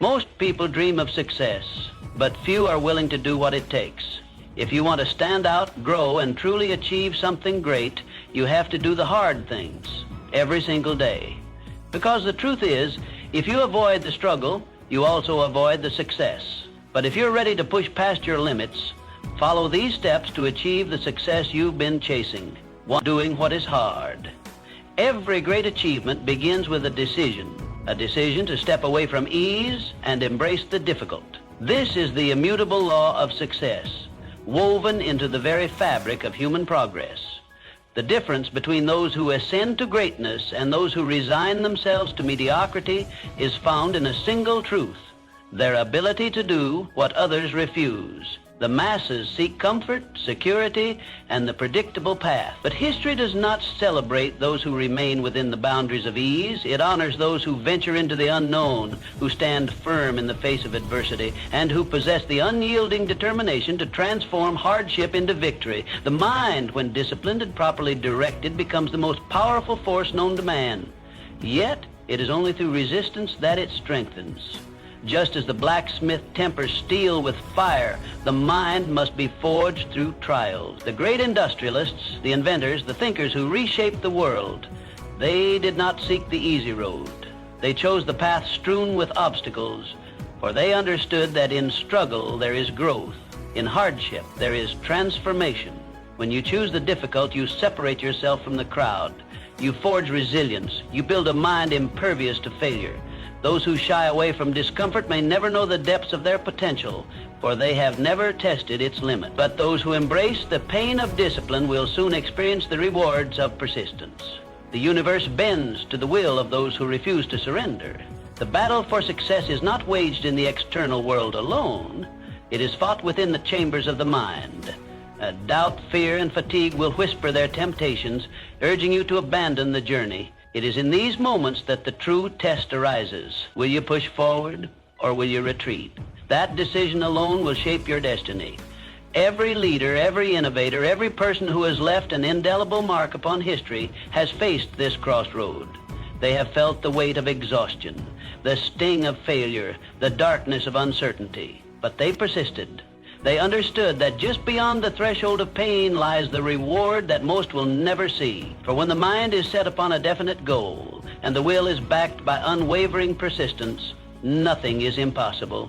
Most people dream of success, but few are willing to do what it takes. If you want to stand out, grow, and truly achieve something great, you have to do the hard things every single day. Because the truth is, if you avoid the struggle, you also avoid the success. But if you're ready to push past your limits, follow these steps to achieve the success you've been chasing. One, doing what is hard. Every great achievement begins with a decision to step away from ease and embrace the difficult. This is the immutable law of success, woven into the very fabric of human progress. The difference between those who ascend to greatness and those who resign themselves to mediocrity is found in a single truth: their ability to do what others refuse. The masses seek comfort, security, and the predictable path. But history does not celebrate those who remain within the boundaries of ease. It honors those who venture into the unknown, who stand firm in the face of adversity, and who possess the unyielding determination to transform hardship into victory. The mind, when disciplined and properly directed, becomes the most powerful force known to man. Yet, it is only through resistance that it strengthens. Just as the blacksmith tempers steel with fire, the mind must be forged through trials. The great industrialists, the inventors, the thinkers who reshaped the world, they did not seek the easy road. They chose the path strewn with obstacles, for they understood that in struggle there is growth. In hardship there is transformation. When you choose the difficult, you separate yourself from the crowd. You forge resilience. You build a mind impervious to failure. Those who shy away from discomfort may never know the depths of their potential, for they have never tested its limit. But those who embrace the pain of discipline will soon experience the rewards of persistence. The universe bends to the will of those who refuse to surrender. The battle for success is not waged in the external world alone. It is fought within the chambers of the mind. Doubt, fear, and fatigue will whisper their temptations, urging you to abandon the journey. It is in these moments that the true test arises. Will you push forward or will you retreat? That decision alone will shape your destiny. Every leader, every innovator, every person who has left an indelible mark upon history has faced this crossroad. They have felt the weight of exhaustion, the sting of failure, the darkness of uncertainty. But they persisted. They understood that just beyond the threshold of pain lies the reward that most will never see. For when the mind is set upon a definite goal and the will is backed by unwavering persistence, nothing is impossible.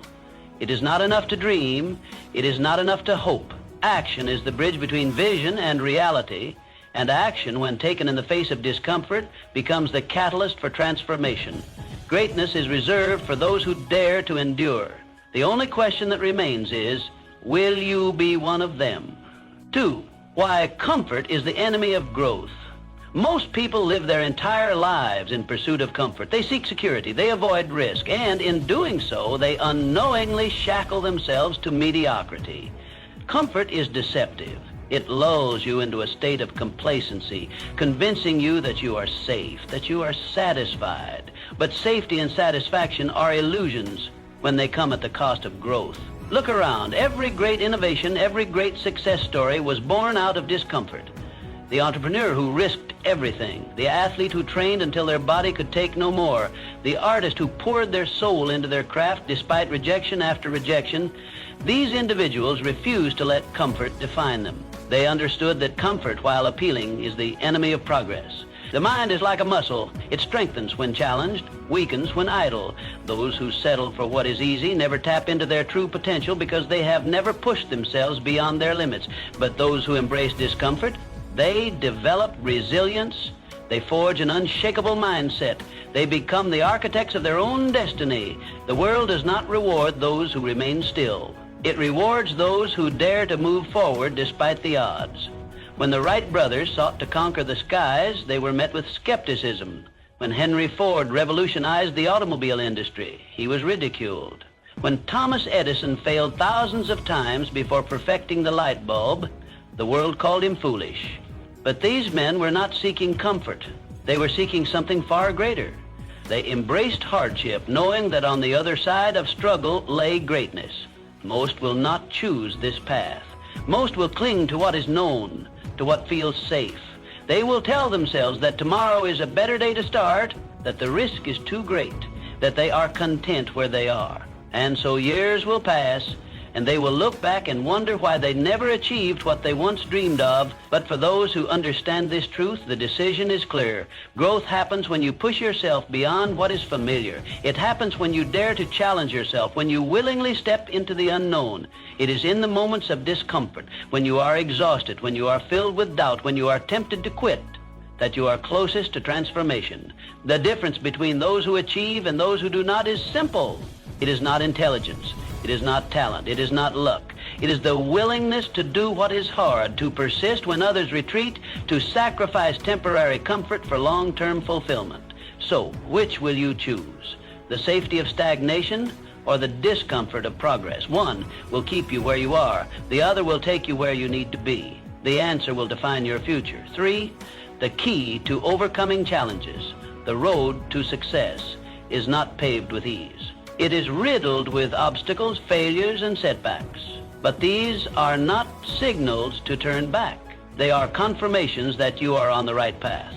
It is not enough to dream. It is not enough to hope. Action is the bridge between vision and reality, and action, when taken in the face of discomfort, becomes the catalyst for transformation. Greatness is reserved for those who dare to endure. The only question that remains is, will you be one of them? 2, why comfort is the enemy of growth. Most people live their entire lives in pursuit of comfort. They seek security, they avoid risk, and in doing so, they unknowingly shackle themselves to mediocrity. Comfort is deceptive. It lulls you into a state of complacency, convincing you that you are safe, that you are satisfied. But safety and satisfaction are illusions when they come at the cost of growth. Look around. Every great innovation, every great success story was born out of discomfort. The entrepreneur who risked everything, the athlete who trained until their body could take no more, the artist who poured their soul into their craft despite rejection after rejection, these individuals refused to let comfort define them. They understood that comfort, while appealing, is the enemy of progress. The mind is like a muscle. It strengthens when challenged, weakens when idle. Those who settle for what is easy never tap into their true potential because they have never pushed themselves beyond their limits. But those who embrace discomfort, they develop resilience. They forge an unshakable mindset. They become the architects of their own destiny. The world does not reward those who remain still. It rewards those who dare to move forward despite the odds. When the Wright brothers sought to conquer the skies, they were met with skepticism. When Henry Ford revolutionized the automobile industry, he was ridiculed. When Thomas Edison failed thousands of times before perfecting the light bulb, the world called him foolish. But these men were not seeking comfort. They were seeking something far greater. They embraced hardship, knowing that on the other side of struggle lay greatness. Most will not choose this path. Most will cling to what is known, to what feels safe. They will tell themselves that tomorrow is a better day to start, that the risk is too great. that they are content where they are. And so years will pass, and they will look back and wonder why they never achieved what they once dreamed of. But for those who understand this truth, the decision is clear. Growth happens when you push yourself beyond what is familiar. It happens when you dare to challenge yourself, when you willingly step into the unknown. It is in the moments of discomfort, when you are exhausted, when you are filled with doubt, when you are tempted to quit, that you are closest to transformation. The difference between those who achieve and those who do not is simple. It is not intelligence. It is not talent. It is not luck. It is the willingness to do what is hard, to persist when others retreat, to sacrifice temporary comfort for long-term fulfillment. So, which will you choose? The safety of stagnation or the discomfort of progress? One will keep you where you are. The other will take you where you need to be. The answer will define your future. 3, the key to overcoming challenges, the road to success, is not paved with ease. It is riddled with obstacles, failures, and setbacks. But these are not signals to turn back. They are confirmations that you are on the right path.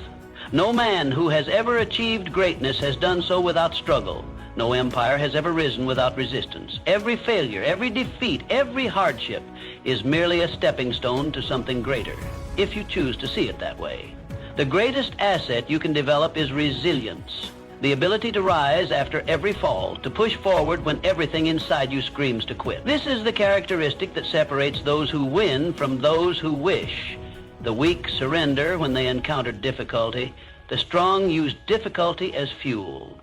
No man who has ever achieved greatness has done so without struggle. No empire has ever risen without resistance. Every failure, every defeat, every hardship is merely a stepping stone to something greater, if you choose to see it that way. The greatest asset you can develop is resilience. The ability to rise after every fall, to push forward when everything inside you screams to quit. This is the characteristic that separates those who win from those who wish. The weak surrender when they encounter difficulty. The strong use difficulty as fuel.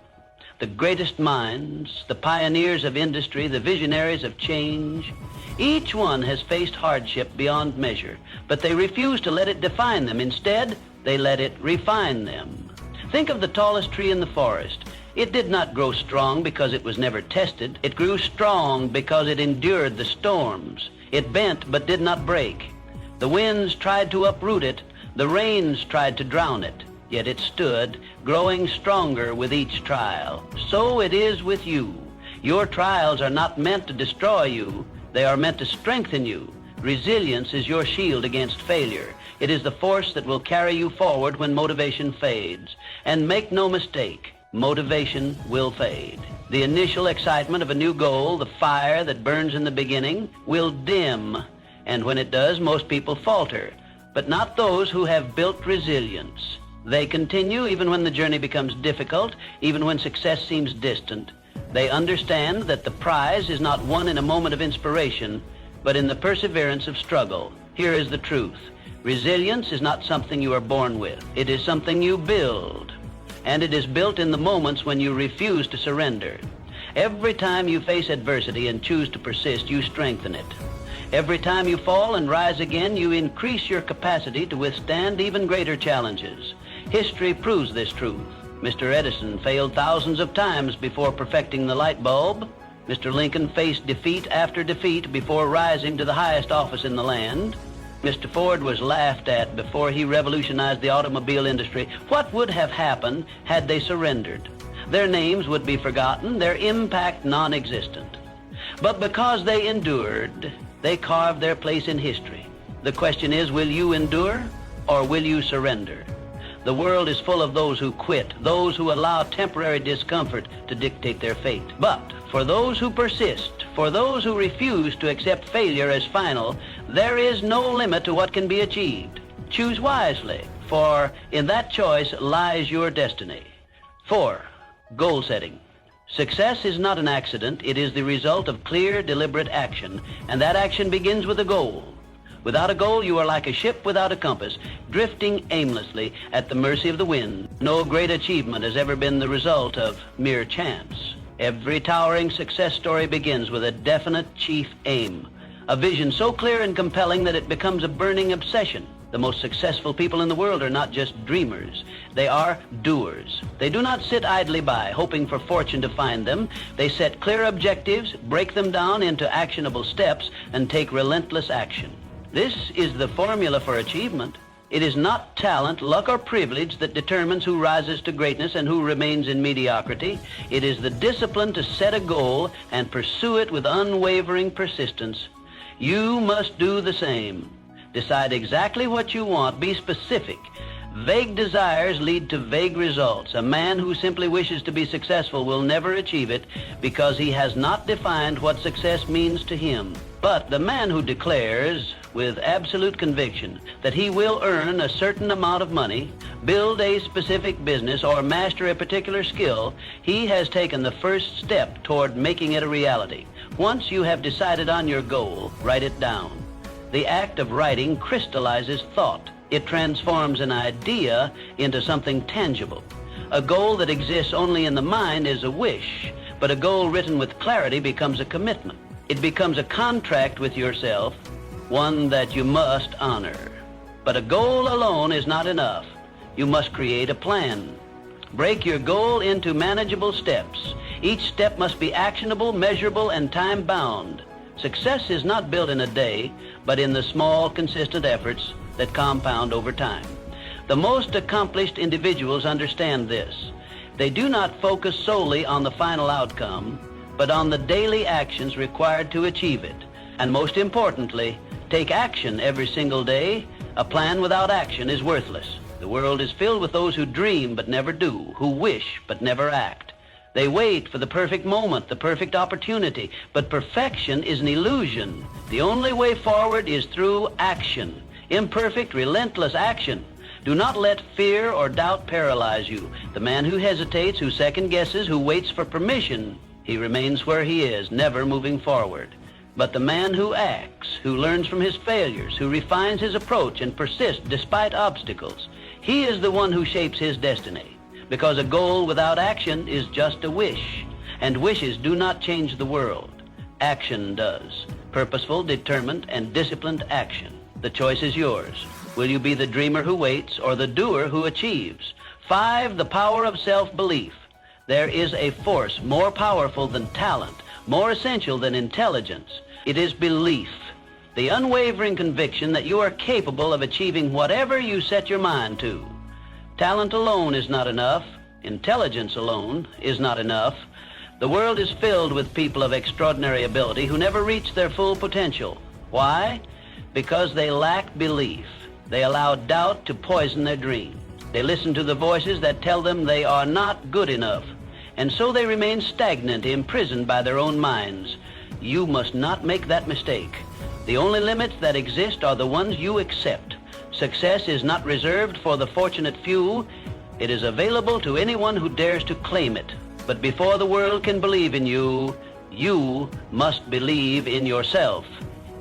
The greatest minds, the pioneers of industry, the visionaries of change, each one has faced hardship beyond measure, but they refuse to let it define them. Instead, they let it refine them. Think of the tallest tree in the forest. It did not grow strong because it was never tested. It grew strong because it endured the storms. It bent but did not break. The winds tried to uproot it. The rains tried to drown it. Yet it stood, growing stronger with each trial. So it is with you. Your trials are not meant to destroy you. They are meant to strengthen you. Resilience is your shield against failure. It is the force that will carry you forward when motivation fades. And make no mistake, motivation will fade. The initial excitement of a new goal, the fire that burns in the beginning, will dim. And when it does, most people falter. But not those who have built resilience. They continue even when the journey becomes difficult, even when success seems distant. They understand that the prize is not won in a moment of inspiration, but in the perseverance of struggle. Here is the truth. Resilience is not something you are born with. It is something you build. And it is built in the moments when you refuse to surrender. Every time you face adversity and choose to persist, you strengthen it. Every time you fall and rise again, you increase your capacity to withstand even greater challenges. History proves this truth. Mr. Edison failed thousands of times before perfecting the light bulb. Mr. Lincoln faced defeat after defeat before rising to the highest office in the land. Mr. Ford was laughed at before he revolutionized the automobile industry. What would have happened had they surrendered? Their names would be forgotten, their impact non-existent. But because they endured, they carved their place in history. The question is, will you endure or will you surrender? The world is full of those who quit, those who allow temporary discomfort to dictate their fate. But for those who persist, for those who refuse to accept failure as final, there is no limit to what can be achieved. Choose wisely, for in that choice lies your destiny. 4, goal setting. Success is not an accident. It is the result of clear, deliberate action, and that action begins with a goal. Without a goal, you are like a ship without a compass, drifting aimlessly at the mercy of the wind. No great achievement has ever been the result of mere chance. Every towering success story begins with a definite chief aim, a vision so clear and compelling that it becomes a burning obsession. The most successful people in the world are not just dreamers. They are doers. They do not sit idly by, hoping for fortune to find them. They set clear objectives, break them down into actionable steps, and take relentless action. This is the formula for achievement. It is not talent, luck, or privilege that determines who rises to greatness and who remains in mediocrity. It is the discipline to set a goal and pursue it with unwavering persistence. You must do the same. Decide exactly what you want. Be specific. Vague desires lead to vague results. A man who simply wishes to be successful will never achieve it because he has not defined what success means to him. But the man who declares with absolute conviction that he will earn a certain amount of money, build a specific business, or master a particular skill, he has taken the first step toward making it a reality. Once you have decided on your goal, write it down. The act of writing crystallizes thought. It transforms an idea into something tangible. A goal that exists only in the mind is a wish, but a goal written with clarity becomes a commitment. It becomes a contract with yourself, one that you must honor. But a goal alone is not enough. You must create a plan. Break your goal into manageable steps. Each step must be actionable, measurable, and time-bound. Success is not built in a day, but in the small, consistent efforts that compound over time. The most accomplished individuals understand this. They do not focus solely on the final outcome, but on the daily actions required to achieve it. And most importantly, take action every single day. A plan without action is worthless. The world is filled with those who dream but never do, who wish but never act. They wait for the perfect moment, the perfect opportunity, but perfection is an illusion. The only way forward is through action. Imperfect, relentless action. Do not let fear or doubt paralyze you. The man who hesitates, who second guesses, who waits for permission, he remains where he is, never moving forward. But the man who acts, who learns from his failures, who refines his approach and persists despite obstacles, he is the one who shapes his destiny. Because a goal without action is just a wish, and wishes do not change the world. Action does. Purposeful, determined, and disciplined action. The choice is yours. Will you be the dreamer who waits or the doer who achieves? 5, the power of self-belief. There is a force more powerful than talent, more essential than intelligence. It is belief, the unwavering conviction that you are capable of achieving whatever you set your mind to. Talent alone is not enough. Intelligence alone is not enough. The world is filled with people of extraordinary ability who never reach their full potential. Why? Because they lack belief. They allow doubt to poison their dream. They listen to the voices that tell them they are not good enough, and so they remain stagnant, imprisoned by their own minds. You must not make that mistake. The only limits that exist are the ones you accept. Success is not reserved for the fortunate few. It is available to anyone who dares to claim it. But before the world can believe in you, you must believe in yourself.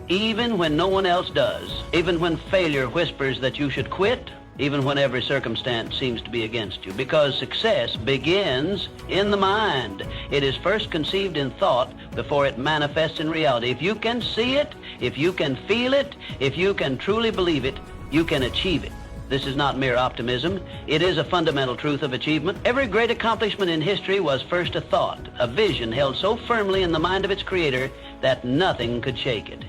Even when no one else does, even when failure whispers that you should quit, even when every circumstance seems to be against you, because success begins in the mind. It is first conceived in thought before it manifests in reality. If you can see it, if you can feel it, if you can truly believe it, you can achieve it. This is not mere optimism. It is a fundamental truth of achievement. Every great accomplishment in history was first a thought, a vision held so firmly in the mind of its creator that nothing could shake it.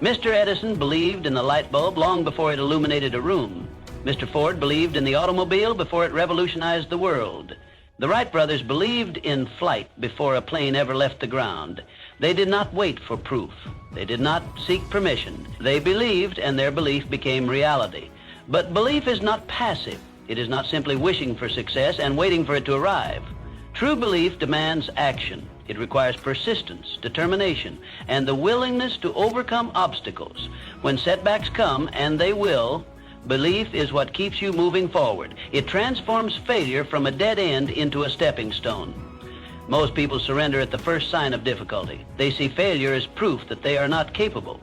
Mr. Edison believed in the light bulb long before it illuminated a room. Mr. Ford believed in the automobile before it revolutionized the world. The Wright brothers believed in flight before a plane ever left the ground. They did not wait for proof. They did not seek permission. They believed, and their belief became reality. But belief is not passive. It is not simply wishing for success and waiting for it to arrive. True belief demands action. It requires persistence, determination, and the willingness to overcome obstacles. When setbacks come, and they will, belief is what keeps you moving forward. It transforms failure from a dead end into a stepping stone. Most people surrender at the first sign of difficulty. They see failure as proof that they are not capable.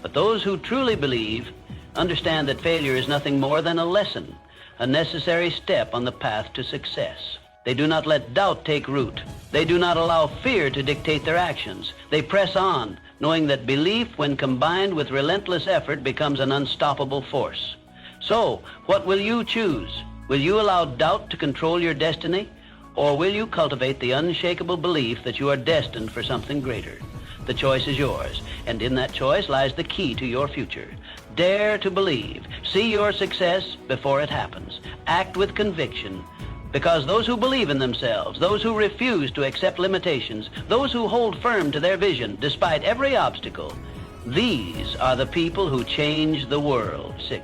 But those who truly believe understand that failure is nothing more than a lesson, a necessary step on the path to success. They do not let doubt take root. They do not allow fear to dictate their actions. They press on, knowing that belief, when combined with relentless effort, becomes an unstoppable force. So, what will you choose? Will you allow doubt to control your destiny? Or will you cultivate the unshakable belief that you are destined for something greater? The choice is yours, and in that choice lies the key to your future. Dare to believe. See your success before it happens. Act with conviction. Because those who believe in themselves, those who refuse to accept limitations, those who hold firm to their vision despite every obstacle, these are the people who change the world. 6,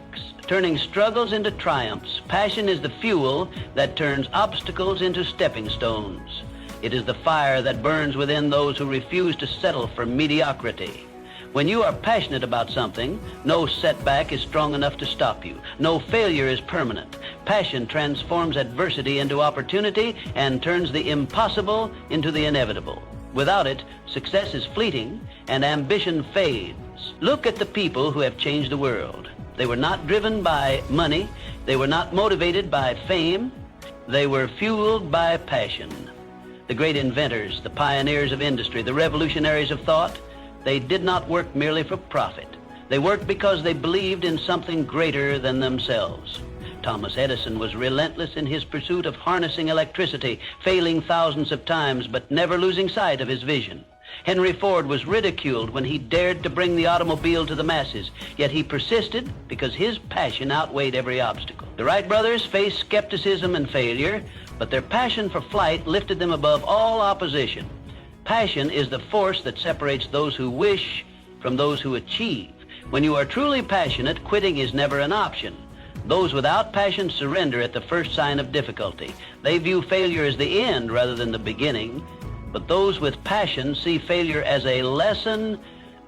turning struggles into triumphs. Passion is the fuel that turns obstacles into stepping stones. It is the fire that burns within those who refuse to settle for mediocrity. When you are passionate about something, no setback is strong enough to stop you. No failure is permanent. Passion transforms adversity into opportunity and turns the impossible into the inevitable. Without it, success is fleeting and ambition fades. Look at the people who have changed the world. They were not driven by money. They were not motivated by fame. They were fueled by passion. The great inventors, the pioneers of industry, the revolutionaries of thought, they did not work merely for profit. They worked because they believed in something greater than themselves. Thomas Edison was relentless in his pursuit of harnessing electricity, failing thousands of times, but never losing sight of his vision. Henry Ford was ridiculed when he dared to bring the automobile to the masses, yet he persisted because his passion outweighed every obstacle. The Wright brothers faced skepticism and failure, but their passion for flight lifted them above all opposition. Passion is the force that separates those who wish from those who achieve. When you are truly passionate, quitting is never an option. Those without passion surrender at the first sign of difficulty. They view failure as the end rather than the beginning. But those with passion see failure as a lesson,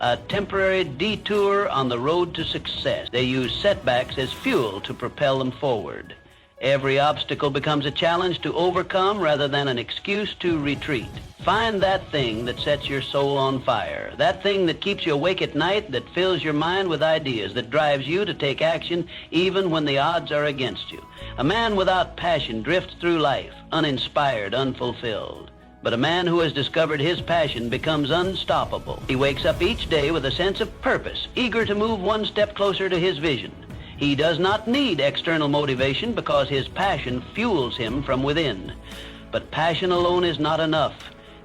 a temporary detour on the road to success. They use setbacks as fuel to propel them forward. Every obstacle becomes a challenge to overcome rather than an excuse to retreat. Find that thing that sets your soul on fire, that thing that keeps you awake at night, that fills your mind with ideas, that drives you to take action even when the odds are against you. A man without passion drifts through life, uninspired, unfulfilled. But a man who has discovered his passion becomes unstoppable. He wakes up each day with a sense of purpose, eager to move one step closer to his vision. He does not need external motivation because his passion fuels him from within. But passion alone is not enough.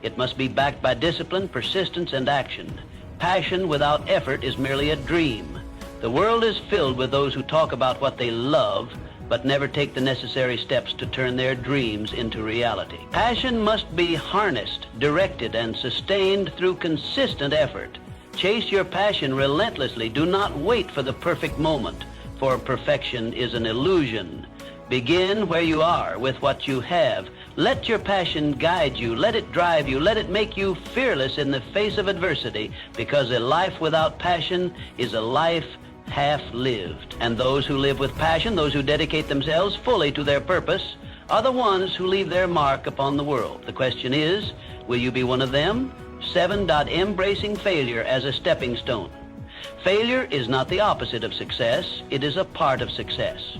It must be backed by discipline, persistence, and action. Passion without effort is merely a dream. The world is filled with those who talk about what they love, but never take the necessary steps to turn their dreams into reality. Passion must be harnessed, directed, and sustained through consistent effort. Chase your passion relentlessly. Do not wait for the perfect moment, for perfection is an illusion. Begin where you are, with what you have. Let your passion guide you. Let it drive you. Let it make you fearless in the face of adversity, because a life without passion is a life half-lived. And those who live with passion, those who dedicate themselves fully to their purpose, are the ones who leave their mark upon the world. The question is, will you be one of them? 7. Embracing failure as a stepping stone. Failure is not the opposite of success. It is a part of success.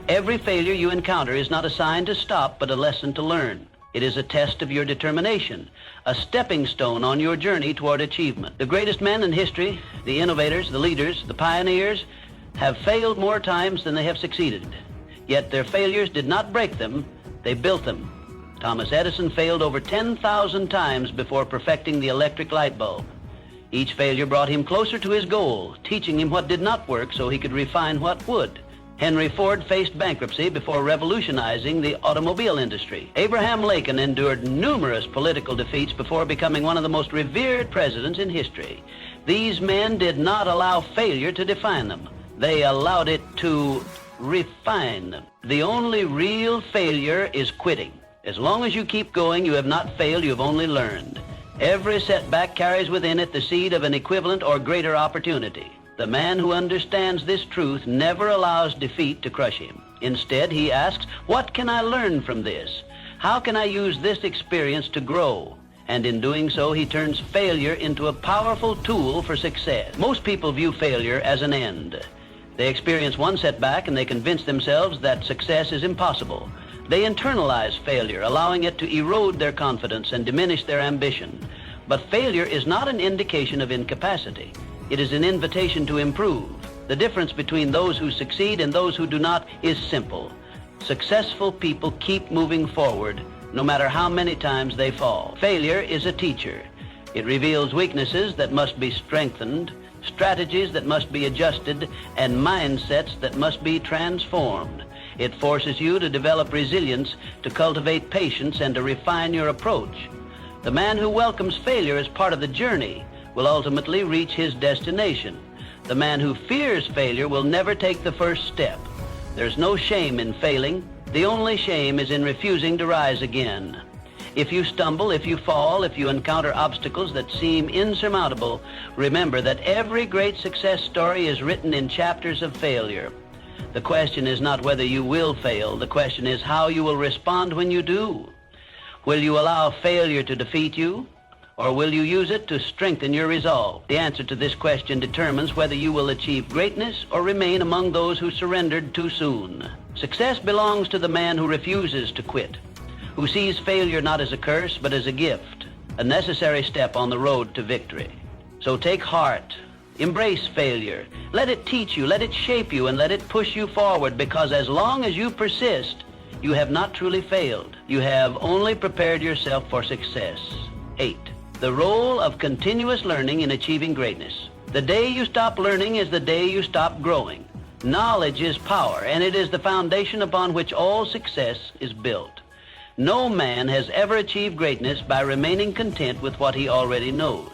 Every failure you encounter is not a sign to stop, but a lesson to learn. It is a test of your determination, a stepping stone on your journey toward achievement. The greatest men in history, the innovators, the leaders, the pioneers, have failed more times than they have succeeded. Yet their failures did not break them, they built them. Thomas Edison failed over 10,000 times before perfecting the electric light bulb. Each failure brought him closer to his goal, teaching him what did not work so he could refine what would. Henry Ford faced bankruptcy before revolutionizing the automobile industry. Abraham Lincoln endured numerous political defeats before becoming one of the most revered presidents in history. These men did not allow failure to define them. They allowed it to refine them. The only real failure is quitting. As long as you keep going, you have not failed, you have only learned. Every setback carries within it the seed of an equivalent or greater opportunity. The man who understands this truth never allows defeat to crush him. Instead, he asks, what can I learn from this? How can I use this experience to grow? And in doing so, he turns failure into a powerful tool for success. Most people view failure as an end. They experience one setback and they convince themselves that success is impossible. They internalize failure, allowing it to erode their confidence and diminish their ambition. But failure is not an indication of incapacity. It is an invitation to improve. The difference between those who succeed and those who do not is simple. Successful people keep moving forward, no matter how many times they fall. Failure is a teacher. It reveals weaknesses that must be strengthened, strategies that must be adjusted, and mindsets that must be transformed. It forces you to develop resilience, to cultivate patience, and to refine your approach. The man who welcomes failure as part of the journey will ultimately reach his destination. The man who fears failure will never take the first step. There's no shame in failing. The only shame is in refusing to rise again. If you stumble, if you fall, if you encounter obstacles that seem insurmountable, remember that every great success story is written in chapters of failure. The question is not whether you will fail. The question is how you will respond when you do. Will you allow failure to defeat you, or will you use it to strengthen your resolve? The answer to this question determines whether you will achieve greatness or remain among those who surrendered too soon. Success belongs to the man who refuses to quit, who sees failure not as a curse but as a gift, a necessary step on the road to victory. So take heart. Embrace failure. Let it teach you, let it shape you, and let it push you forward, because as long as you persist, you have not truly failed. You have only prepared yourself for success. 8. The role of continuous learning in achieving greatness. The day you stop learning is the day you stop growing. Knowledge is power, and it is the foundation upon which all success is built. No man has ever achieved greatness by remaining content with what he already knows.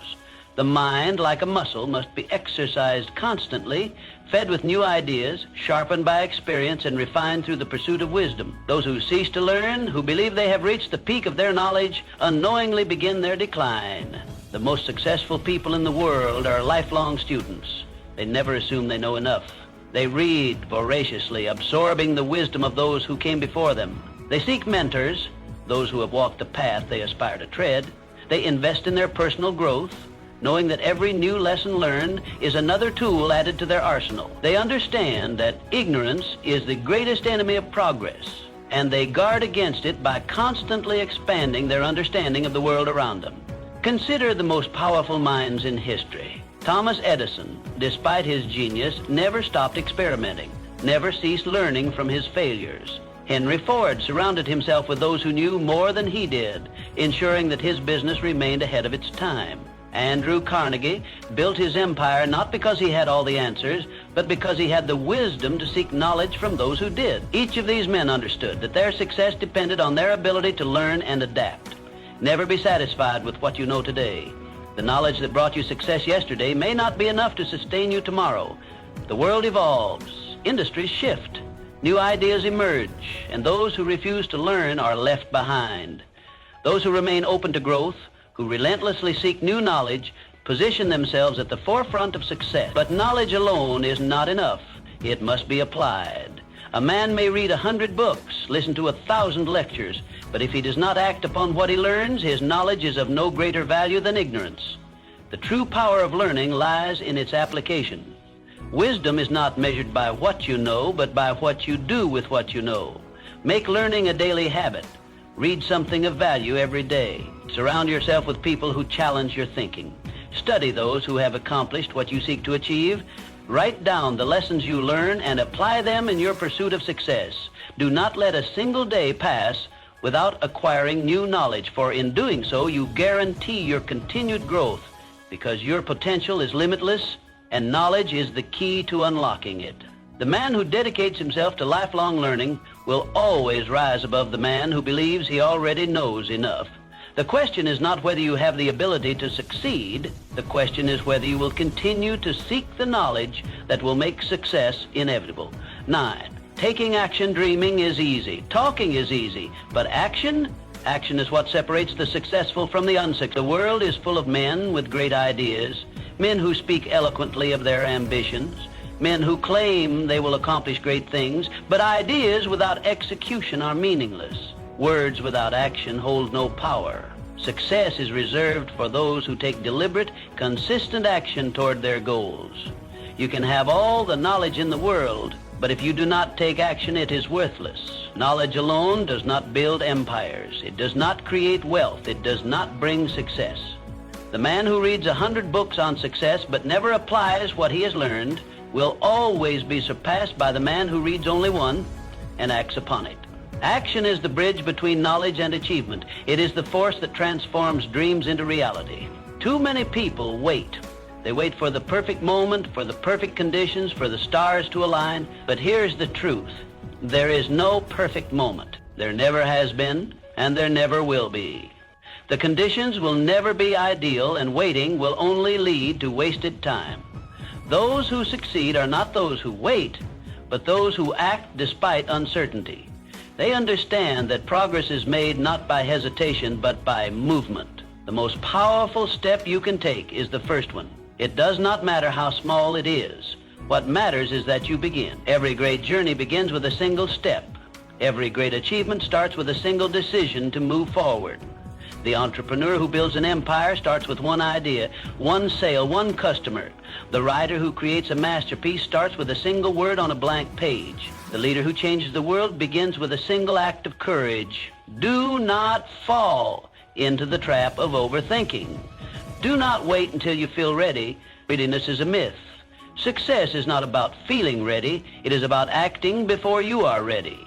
The mind, like a muscle, must be exercised constantly, fed with new ideas, sharpened by experience, and refined through the pursuit of wisdom. Those who cease to learn, who believe they have reached the peak of their knowledge, unknowingly begin their decline. The most successful people in the world are lifelong students. They never assume they know enough. They read voraciously, absorbing the wisdom of those who came before them. They seek mentors, those who have walked the path they aspire to tread. They invest in their personal growth, knowing that every new lesson learned is another tool added to their arsenal. They understand that ignorance is the greatest enemy of progress, and they guard against it by constantly expanding their understanding of the world around them. Consider the most powerful minds in history. Thomas Edison, despite his genius, never stopped experimenting, never ceased learning from his failures. Henry Ford surrounded himself with those who knew more than he did, ensuring that his business remained ahead of its time. Andrew Carnegie built his empire not because he had all the answers, but because he had the wisdom to seek knowledge from those who did. Each of these men understood that their success depended on their ability to learn and adapt. Never be satisfied with what you know today. The knowledge that brought you success yesterday may not be enough to sustain you tomorrow. The world evolves, industries shift, new ideas emerge, and those who refuse to learn are left behind. Those who remain open to growth, who relentlessly seek new knowledge, position themselves at the forefront of success. But knowledge alone is not enough. It must be applied. A man may read 100 books, listen to 1,000 lectures, but if he does not act upon what he learns, his knowledge is of no greater value than ignorance. The true power of learning lies in its application. Wisdom is not measured by what you know, but by what you do with what you know. Make learning a daily habit. Read something of value every day. Surround yourself with people who challenge your thinking. Study those who have accomplished what you seek to achieve. Write down the lessons you learn and apply them in your pursuit of success. Do not let a single day pass without acquiring new knowledge, for in doing so, you guarantee your continued growth, because your potential is limitless and knowledge is the key to unlocking it. The man who dedicates himself to lifelong learning will always rise above the man who believes he already knows enough. The question is not whether you have the ability to succeed. The question is whether you will continue to seek the knowledge that will make success inevitable. 9. Taking action. Dreaming is easy. Talking is easy. But action? Action is what separates the successful from the unsuccessful. The world is full of men with great ideas, men who speak eloquently of their ambitions, men who claim they will accomplish great things, but ideas without execution are meaningless. Words without action hold no power. Success is reserved for those who take deliberate, consistent action toward their goals. You can have all the knowledge in the world, but if you do not take action, it is worthless. Knowledge alone does not build empires. It does not create wealth. It does not bring success. The man who reads 100 books on success but never applies what he has learned will always be surpassed by the man who reads only one and acts upon it. Action is the bridge between knowledge and achievement. It is the force that transforms dreams into reality. Too many people wait. They wait for the perfect moment, for the perfect conditions, for the stars to align. But here's the truth. There is no perfect moment. There never has been, and there never will be. The conditions will never be ideal, and waiting will only lead to wasted time. Those who succeed are not those who wait, but those who act despite uncertainty. They understand that progress is made not by hesitation, but by movement. The most powerful step you can take is the first one. It does not matter how small it is. What matters is that you begin. Every great journey begins with a single step. Every great achievement starts with a single decision to move forward. The entrepreneur who builds an empire starts with one idea, one sale, one customer. The writer who creates a masterpiece starts with a single word on a blank page. The leader who changes the world begins with a single act of courage. Do not fall into the trap of overthinking. Do not wait until you feel ready. Readiness is a myth. Success is not about feeling ready. It is about acting before you are ready.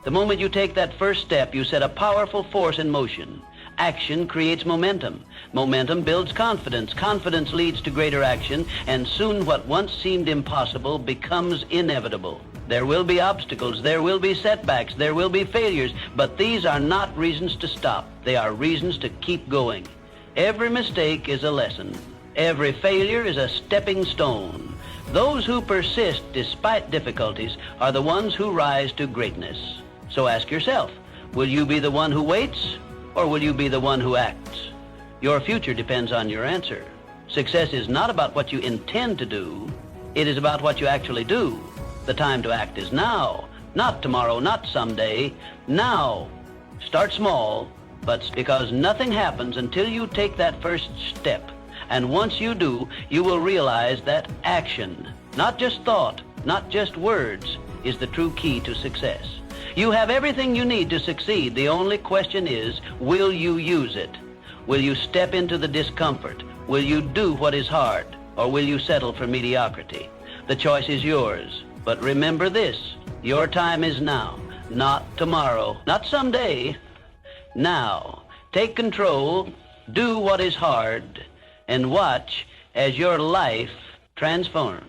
The moment you take that first step, you set a powerful force in motion. Action creates momentum. Momentum builds confidence. Confidence leads to greater action, and soon what once seemed impossible becomes inevitable. There will be obstacles, there will be setbacks, there will be failures, but these are not reasons to stop. They are reasons to keep going. Every mistake is a lesson. Every failure is a stepping stone. Those who persist despite difficulties are the ones who rise to greatness. So ask yourself, will you be the one who waits, or will you be the one who acts? Your future depends on your answer. Success is not about what you intend to do. It is about what you actually do. The time to act is now, not tomorrow, not someday. Now. Start small, but because nothing happens until you take that first step. And once you do, you will realize that action, not just thought, not just words, is the true key to success. You have everything you need to succeed. The only question is, will you use it? Will you step into the discomfort? Will you do what is hard? Or will you settle for mediocrity? The choice is yours. But remember this, your time is now, not tomorrow, not someday. Now, take control, do what is hard, and watch as your life transforms.